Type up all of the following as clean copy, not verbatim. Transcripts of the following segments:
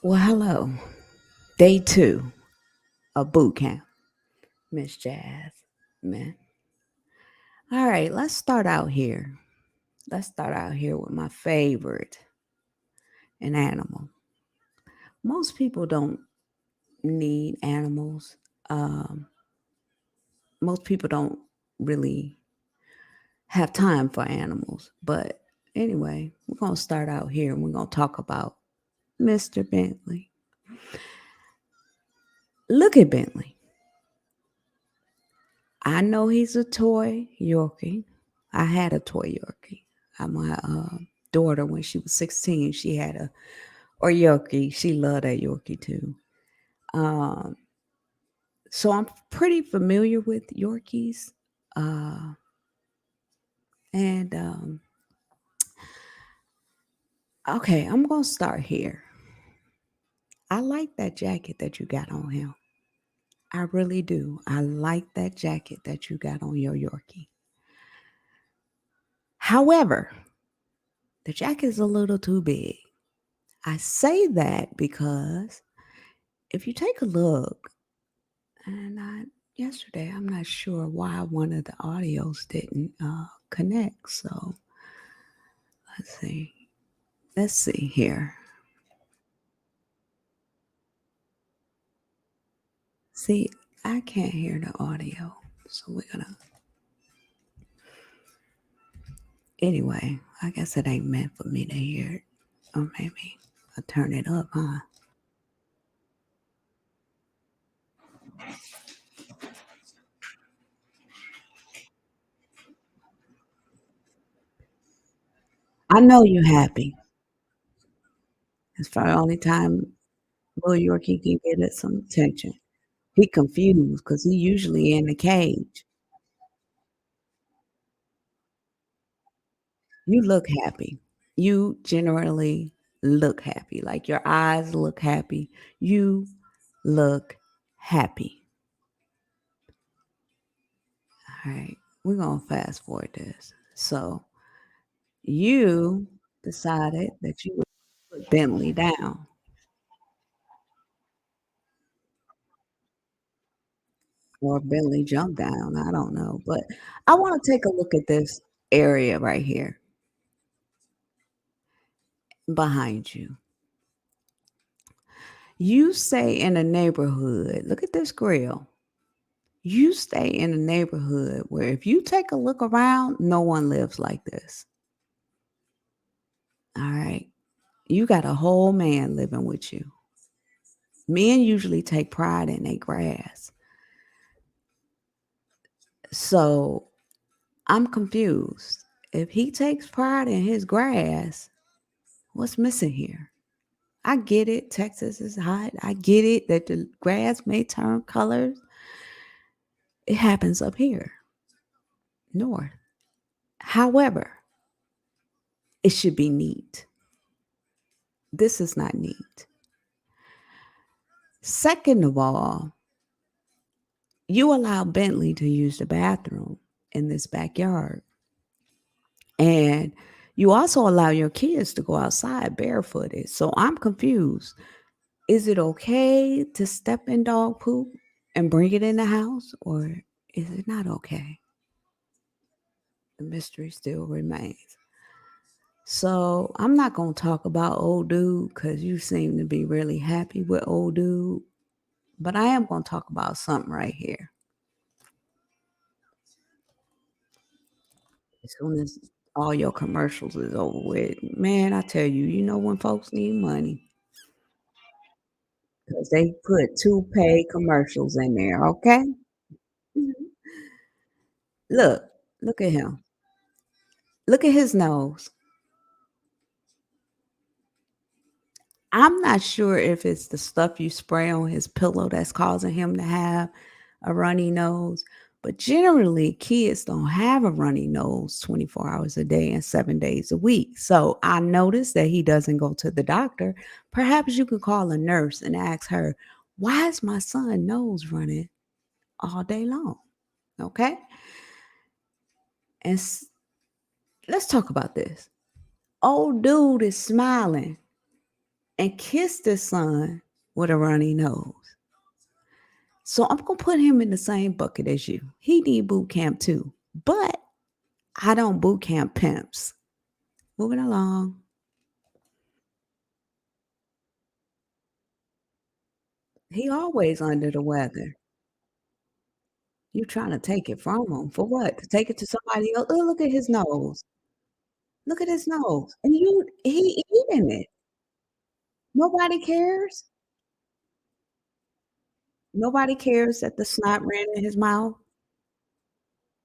Well, hello. Day two of boot camp, Miss Jazz. Man. All right, let's start out here. Let's start out here with my favorite, an animal. Most people don't need animals. Um, Most people don't really have time for animals. But anyway, we're going to start out here and we're going to talk about Mr. Bentley. Look at Bentley. I know he's a toy Yorkie. I had a toy Yorkie. My daughter, when she was 16, she had a or Yorkie. She loved that Yorkie too. Um, so I'm pretty familiar with Yorkies. Uh, and okay, I'm gonna start here. I like that jacket that you got on him. I really do. I like that jacket that you got on your Yorkie. However, the jacket is a little too big. I say that because if you take a look, and yesterday I'm not sure why one of the audios didn't connect. So let's see. Let's see here. See, I can't hear the audio, so we're gonna. Anyway, I guess it ain't meant for me to hear it, or maybe I'll turn it up, huh? I know you're happy. It's probably the only time Lil Yorkie can get it some attention. He confused because he usually in the cage. You look happy. You generally look happy. Like your eyes look happy. You look happy. All right. We're going to fast forward this. So you decided that you would put Bentley down, or Bentley jumped down. I don't know. But I want to take a look at this area right here behind you. You stay in a neighborhood. Look at this grill. You stay in a neighborhood where if you take a look around, no one lives like this. All right. You got a whole man living with you. Men usually take pride in their grass. So I'm confused. If he takes pride in his grass, what's missing here? I get it. Texas is hot. I get it that the grass may turn colors. It happens up here, north. However, it should be neat. This is not neat. Second of all, you allow Bentley to use the bathroom in this backyard. And you also allow your kids to go outside barefooted. So I'm confused. Is it okay to step in dog poop and bring it in the house, or is it not okay? The mystery still remains. So I'm not going to talk about old dude because you seem to be really happy with old dude. But I am going to talk about something right here. As soon as all your commercials is over with, man, I tell you, you know when folks need money because they put two paid commercials in there, okay? Mhm. Look, look at him. Look at his nose. I'm not sure if it's the stuff you spray on his pillow that's causing him to have a runny nose, but generally, kids don't have a runny nose 24 hours a day and 7 days a week. So I noticed that he doesn't go to the doctor. Perhaps you could call a nurse and ask her, why is my son nose running all day long? Okay. And let's talk about this. Old dude is smiling and kissed his son with a runny nose. So I'm gonna put him in the same bucket as you. He need boot camp too. But I don't boot camp pimps. Moving along. He always under the weather. You trying to take it from him for what? To take it to somebody else? Oh, look at his nose. Look at his nose. And he eating it. Nobody cares. Nobody cares that the snot ran in his mouth.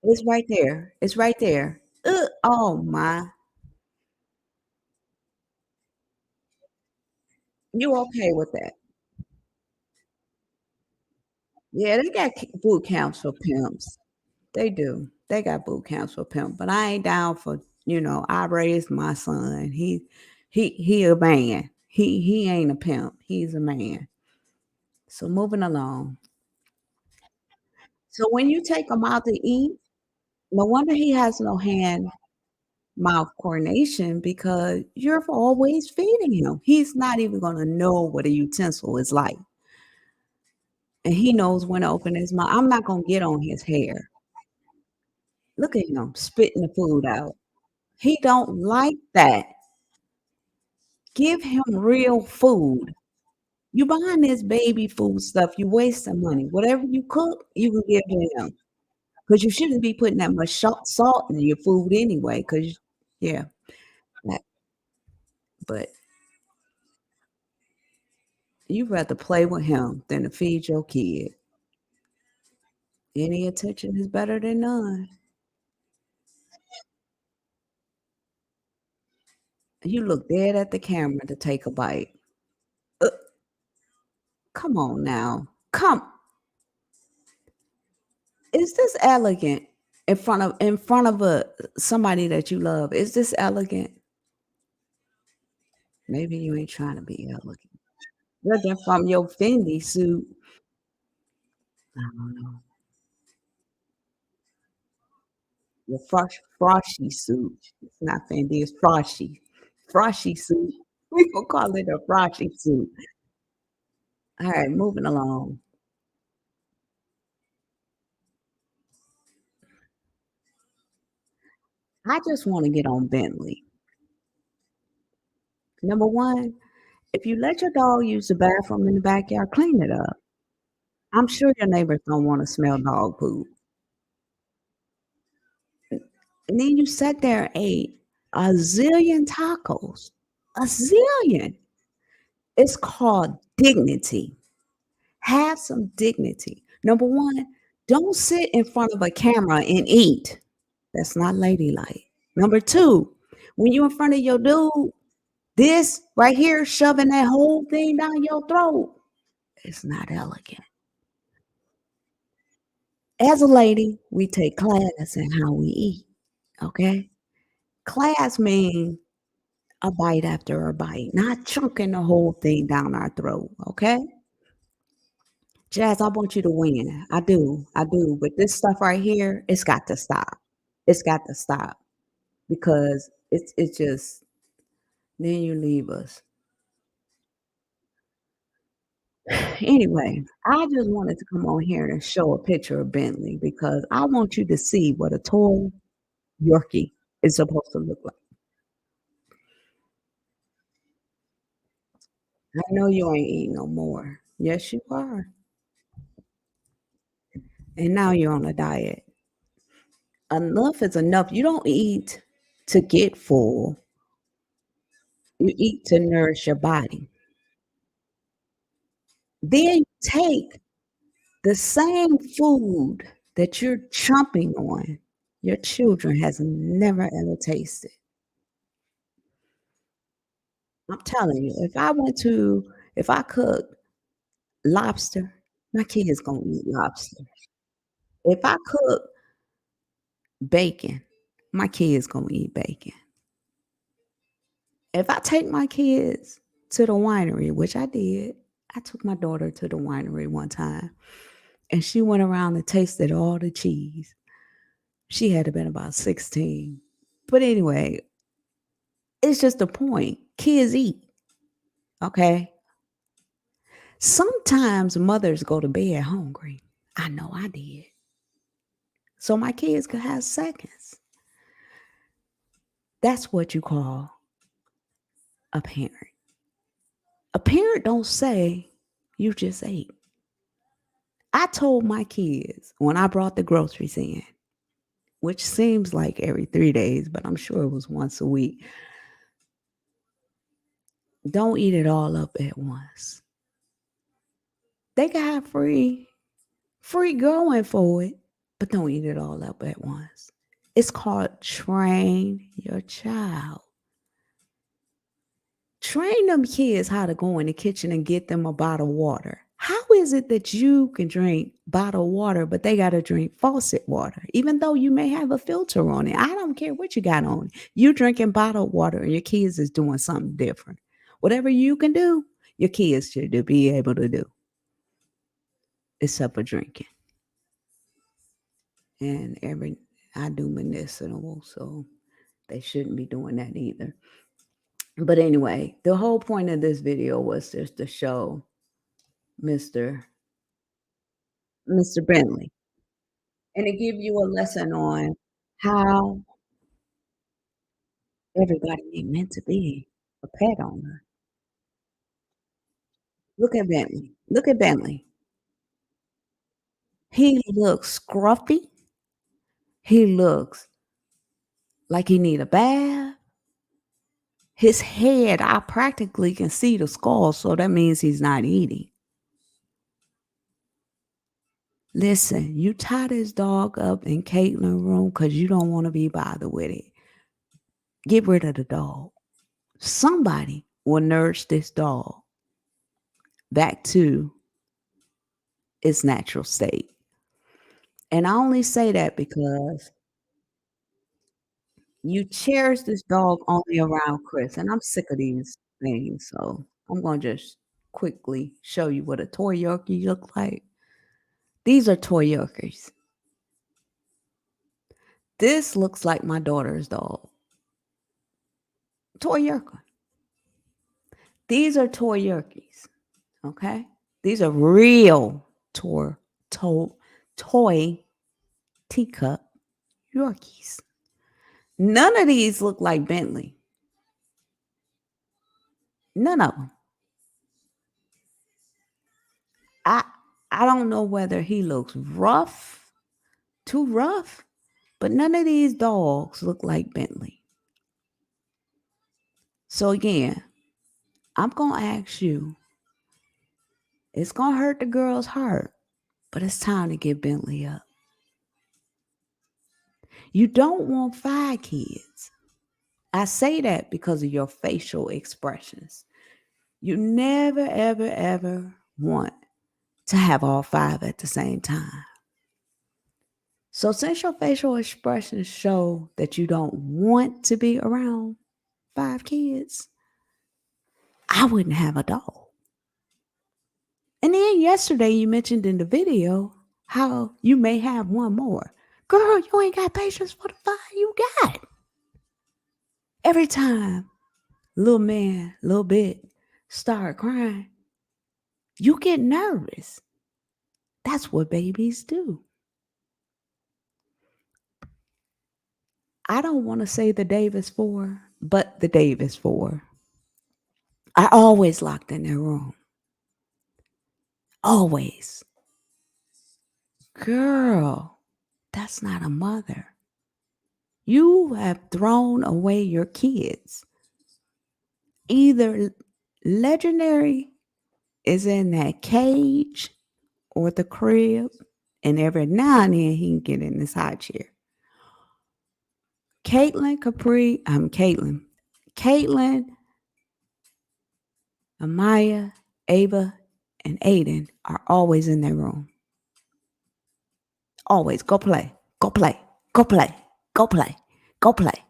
It's right there. It's right there. Oh my. You okay with that? Yeah, they got boot camps for pimps. They do. They got boot camps for pimp, but I ain't down for, I raised my son. He a man. He ain't a pimp. He's a man. So moving along. So when you take him out to eat, no wonder he has no hand mouth coordination because you're always feeding him. He's not even gonna know what a utensil is like. And he knows when to open his mouth. I'm not gonna get on his hair. Look at him spitting the food out. He don't like that. Give him real food. You buying this baby food stuff, you wasting money. Whatever you cook, you can give to him. Because you shouldn't be putting that much salt in your food anyway. Because yeah, that but you'd rather play with him than to feed your kid. Any attention is better than none. You look dead at the camera to take a bite. Uh, come on now. Come. Is this elegant in front of a somebody that you love? Is this elegant? Maybe you ain't trying to be elegant. Judging from your Fendi suit. I don't know. Your froshy suit. It's not Fendi, it's froshy. Froshy suit. We gonna call it a froshy suit. Alright, moving along. I just wanna get on Bentley. Number 1, if you let your dog use the bathroom in the backyard, clean it up. I'm sure your neighbors don't wanna smell dog poop. And then you sat there and ate a zillion tacos. A zillion. It's called dignity. Have some dignity. Number 1, don't sit in front of a camera and eat. That's not ladylike. Number 2, when you're in front of your dude, this right here shoving that whole thing down your throat, it's not elegant. As a lady, we take class in how we eat, okay? Class means a bite after a bite, not chunking the whole thing down our throat, okay? Jazz, I want you to win. I do. But this stuff right here, it's got to stop. It's got to stop because it's just then you leave us. Anyway, I just wanted to come on here and show a picture of Bentley because I want you to see what a toy Yorkie is supposed to look like. I know you ain't eating no more. Yes, you are. And now you're on a diet. Enough is enough. You don't eat to get full. You eat to nourish your body. Then you take the same food that you're chomping on, your children has never ever tasted. I'm telling you, if I cook lobster, my kids gonna eat lobster. If I cook bacon, my kids gonna eat bacon. If I take my kids to the winery, which I did, I took my daughter to the winery one time and she went around and tasted all the cheese. She had to been about 16. But anyway, it's just a point. Kids eat. Okay. Sometimes mothers go to bed hungry. I know I did. So my kids could have seconds. That's what you call a parent. A parent don't say you just ate. I told my kids when I brought the groceries in, which seems like every 3 days, but I'm sure it was once a week. Don't eat it all up at once. They can have free going for it, but don't eat it all up at once. It's called train your child. Train them kids how to go in the kitchen and get them a bottle of water. How is it that you can drink bottled water, but they got to drink faucet water, even though you may have a filter on it? I don't care what you got on. You drinking bottled water, and your kids is doing something different. Whatever you can do, your kids should be able to do, except for drinking. And I do medicinal, so they shouldn't be doing that either. But anyway, the whole point of this video was just to show Mr. Mr. Bentley, and to give you a lesson on how everybody ain't meant to be a pet owner. Look at Bentley. Look at Bentley. He looks scruffy. He looks like he need a bath. His head, I practically can see the skull, so that means he's not eating. Listen, you tie this dog up in Caitlin's room because you don't want to be bothered with it. Get rid of the dog. Somebody will nurse this dog back to its natural state. And I only say that because you cherish this dog only around Chris, and I'm sick of these things. So I'm gonna just quickly show you what a toy Yorkie look like. These are toy Yorkies. This looks like my daughter's dog. Toy Yorkie. These are toy Yorkies. Okay? These are real to, toy teacup Yorkies. None of these look like Bentley. None of them. I I don't know whether he looks rough, too rough, but none of these dogs look like Bentley. So again, I'm gonna ask you, it's gonna hurt the girl's heart, but it's time to get Bentley up. You don't want 5 kids. I say that because of your facial expressions. You never, ever, ever want to have all 5 at the same time. So, since your facial expressions show that you don't want to be around 5 kids, I wouldn't have a dog. And then yesterday, you mentioned in the video how you may have one more. Girl, you ain't got patience for the 5 you got. Every time little man, little bit, start crying, you get nervous. That's what babies do. I don't want to say the Davis 4, but the Davis 4 are always locked in their room. Always. Girl, that's not a mother. You have thrown away your kids. Either Legendary is in that cage or the crib, and every now and then he can get in this high chair. Caitlin, Amaya, Ava, and Aiden are always in their room. Always. Go play. Go play. Go play. Go play. Go play.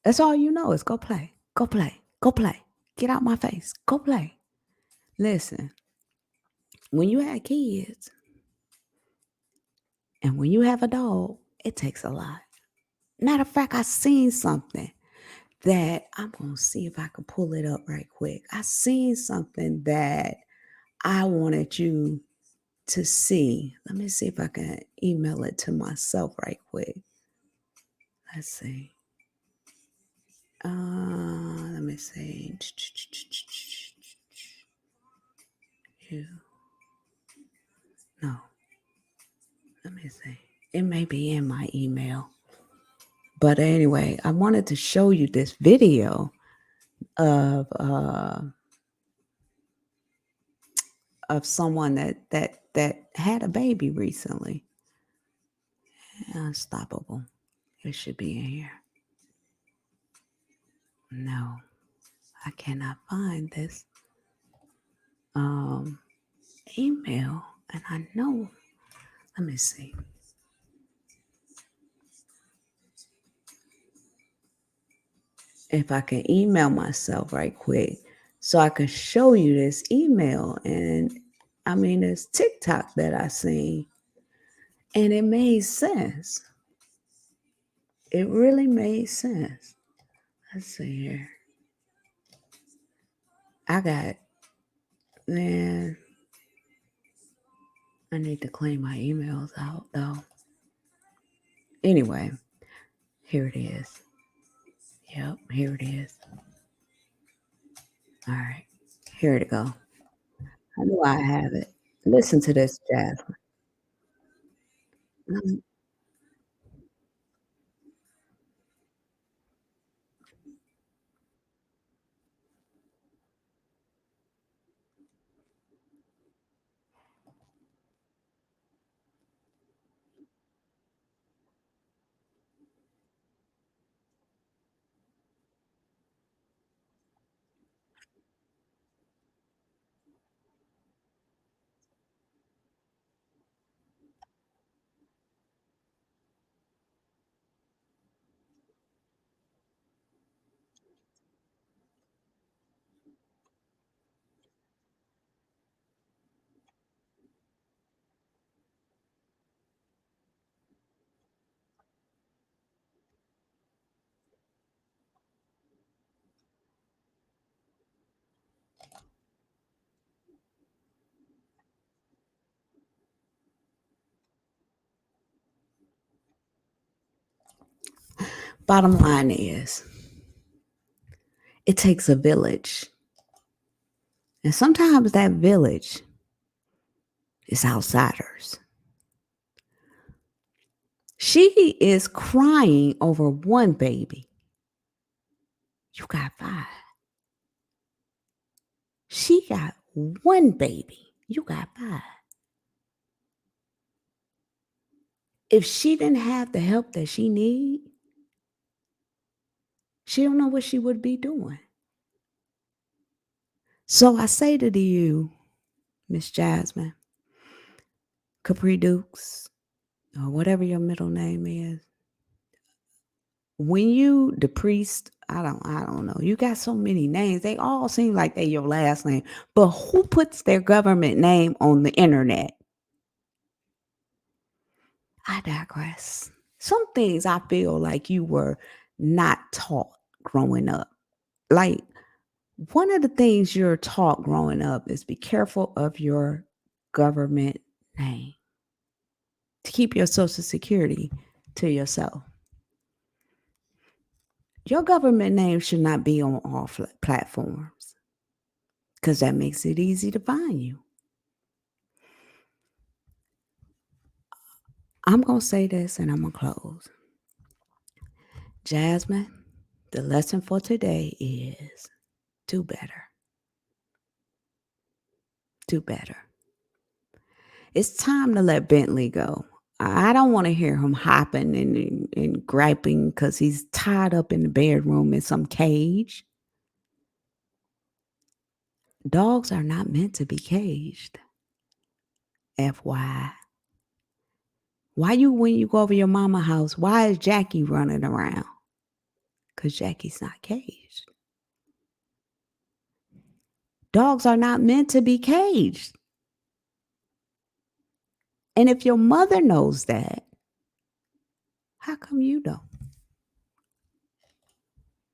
That's all you know is go play. Go play. Go play. Get out my face. Go play. Listen, when you have kids and when you have a dog, it takes a lot. Matter of fact, I seen something. that I'm gonna see if I can pull it up right quick. I seen something that I wanted you to see. Let me see if I can email it to myself right quick. Let's see. Let me see. You no, let me see. It may be in my email. But anyway, I wanted to show you this video of of someone that had a baby recently. Unstoppable. It should be in here. No, I cannot find this um email, and I know. Let me see if I can email myself right quick so I can show you this email. And I mean, it's TikTok that I seen, and it made sense. It really made sense. Let's see here. I got, man, I need to clean my emails out though. Anyway, here it is. Yep, here it is. All right, here it go. I know I have it. Listen to this, Jasmine. Mm, Bottom line is, it takes a village. And sometimes that village is outsiders. She is crying over one baby. You got five. She got one baby. You got five. If she didn't have the help that she need, she don't know what she would be doing. So I say to you, Miss Jasmine, Capri Dukes, or whatever your middle name is, when you the priest, I don't know. You got so many names. They all seem like they your last name. But who puts their government name on the internet? I digress. Some things I feel like you were not taught growing up. Like one of the things you're taught growing up is be careful of your government name to keep your social security to yourself. Your government name should not be on all platforms because that makes it easy to find you. I'm going to say this and I'm going to close. Jasmine, the lesson for today is do better. Do better. It's time to let Bentley go. I don't want to hear him hopping and griping because he's tied up in the bedroom in some cage. Dogs are not meant to be caged. FY. Why you when you go over your mama house, why is Jackie running around? Because Jackie's not caged. Dogs are not meant to be caged. And if your mother knows that, how come you don't?